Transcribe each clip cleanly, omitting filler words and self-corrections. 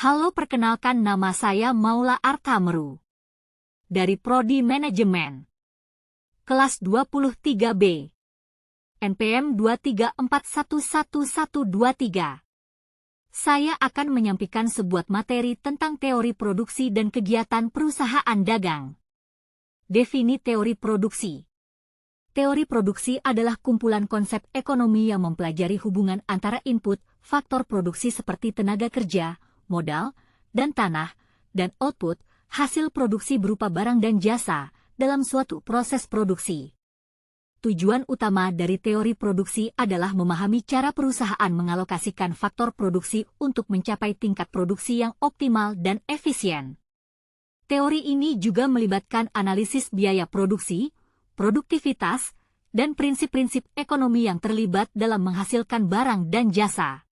Halo, perkenalkan, nama saya Maula Artamru. Dari Prodi Manajemen. Kelas 23B. NPM 234111123. Saya akan menyampaikan sebuah materi tentang teori produksi dan kegiatan perusahaan dagang. Defini teori produksi. Teori produksi adalah kumpulan konsep ekonomi yang mempelajari hubungan antara input, faktor produksi seperti tenaga kerja, modal, dan tanah, dan output, hasil produksi berupa barang dan jasa, dalam suatu proses produksi. Tujuan utama dari teori produksi adalah memahami cara perusahaan mengalokasikan faktor produksi untuk mencapai tingkat produksi yang optimal dan efisien. Teori ini juga melibatkan analisis biaya produksi, produktivitas, dan prinsip-prinsip ekonomi yang terlibat dalam menghasilkan barang dan jasa.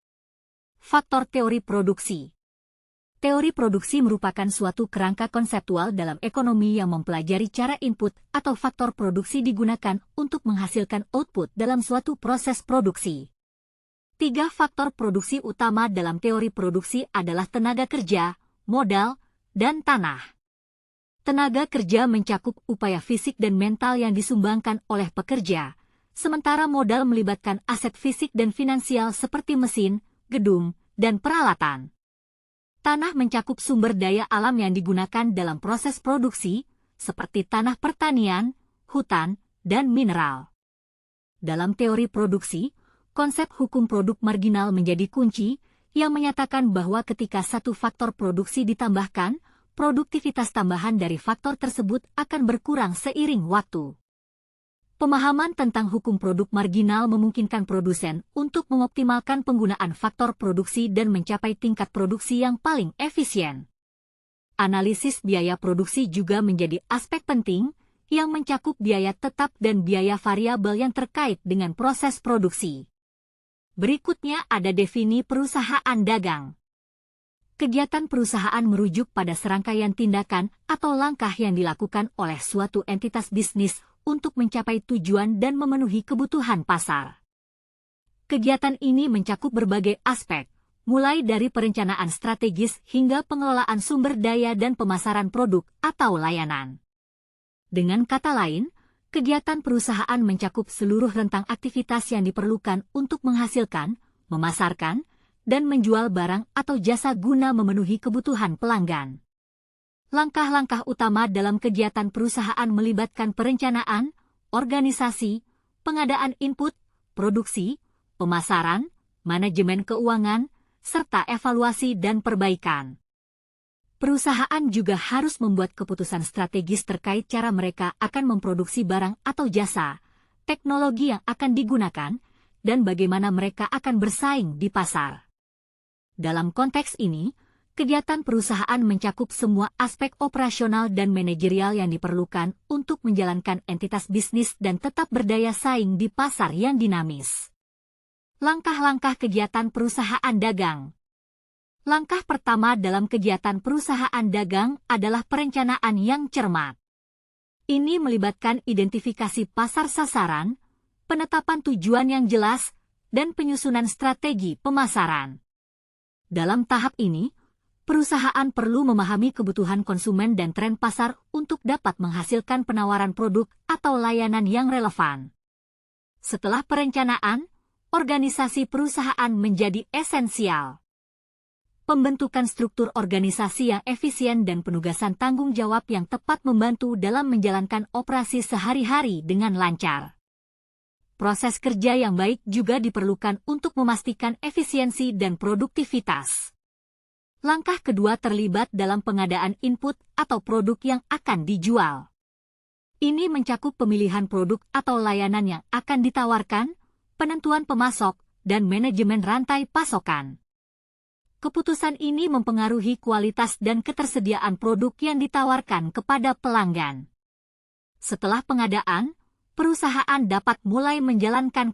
Faktor teori produksi. Teori produksi merupakan suatu kerangka konseptual dalam ekonomi yang mempelajari cara input atau faktor produksi digunakan untuk menghasilkan output dalam suatu proses produksi. 3 faktor produksi utama dalam teori produksi adalah tenaga kerja, modal, dan tanah. Tenaga kerja mencakup upaya fisik dan mental yang disumbangkan oleh pekerja, sementara modal melibatkan aset fisik dan finansial seperti mesin, gedung, dan peralatan. Tanah mencakup sumber daya alam yang digunakan dalam proses produksi, seperti tanah pertanian, hutan, dan mineral. Dalam teori produksi, konsep hukum produk marginal menjadi kunci, yang menyatakan bahwa ketika satu faktor produksi ditambahkan, produktivitas tambahan dari faktor tersebut akan berkurang seiring waktu. Pemahaman tentang hukum produk marginal memungkinkan produsen untuk mengoptimalkan penggunaan faktor produksi dan mencapai tingkat produksi yang paling efisien. Analisis biaya produksi juga menjadi aspek penting, yang mencakup biaya tetap dan biaya variabel yang terkait dengan proses produksi. Berikutnya ada defini perusahaan dagang. Kegiatan perusahaan merujuk pada serangkaian tindakan atau langkah yang dilakukan oleh suatu entitas bisnis untuk mencapai tujuan dan memenuhi kebutuhan pasar. Kegiatan ini mencakup berbagai aspek, mulai dari perencanaan strategis hingga pengelolaan sumber daya dan pemasaran produk atau layanan. Dengan kata lain, kegiatan perusahaan mencakup seluruh rentang aktivitas yang diperlukan untuk menghasilkan, memasarkan, dan menjual barang atau jasa guna memenuhi kebutuhan pelanggan. Langkah-langkah utama dalam kegiatan perusahaan melibatkan perencanaan, organisasi, pengadaan input, produksi, pemasaran, manajemen keuangan, serta evaluasi dan perbaikan. Perusahaan juga harus membuat keputusan strategis terkait cara mereka akan memproduksi barang atau jasa, teknologi yang akan digunakan, dan bagaimana mereka akan bersaing di pasar. Dalam konteks ini, kegiatan perusahaan mencakup semua aspek operasional dan manajerial yang diperlukan untuk menjalankan entitas bisnis dan tetap berdaya saing di pasar yang dinamis. Langkah-langkah kegiatan perusahaan dagang. Langkah pertama dalam kegiatan perusahaan dagang adalah perencanaan yang cermat. Ini melibatkan identifikasi pasar sasaran, penetapan tujuan yang jelas, dan penyusunan strategi pemasaran. Dalam tahap ini, perusahaan perlu memahami kebutuhan konsumen dan tren pasar untuk dapat menghasilkan penawaran produk atau layanan yang relevan. Setelah perencanaan, organisasi perusahaan menjadi esensial. Pembentukan struktur organisasi yang efisien dan penugasan tanggung jawab yang tepat membantu dalam menjalankan operasi sehari-hari dengan lancar. Proses kerja yang baik juga diperlukan untuk memastikan efisiensi dan produktivitas. Langkah kedua terlibat dalam pengadaan input atau produk yang akan dijual. Ini mencakup pemilihan produk atau layanan yang akan ditawarkan, penentuan pemasok, dan manajemen rantai pasokan. Keputusan ini mempengaruhi kualitas dan ketersediaan produk yang ditawarkan kepada pelanggan. Setelah pengadaan, perusahaan dapat mulai menjalankan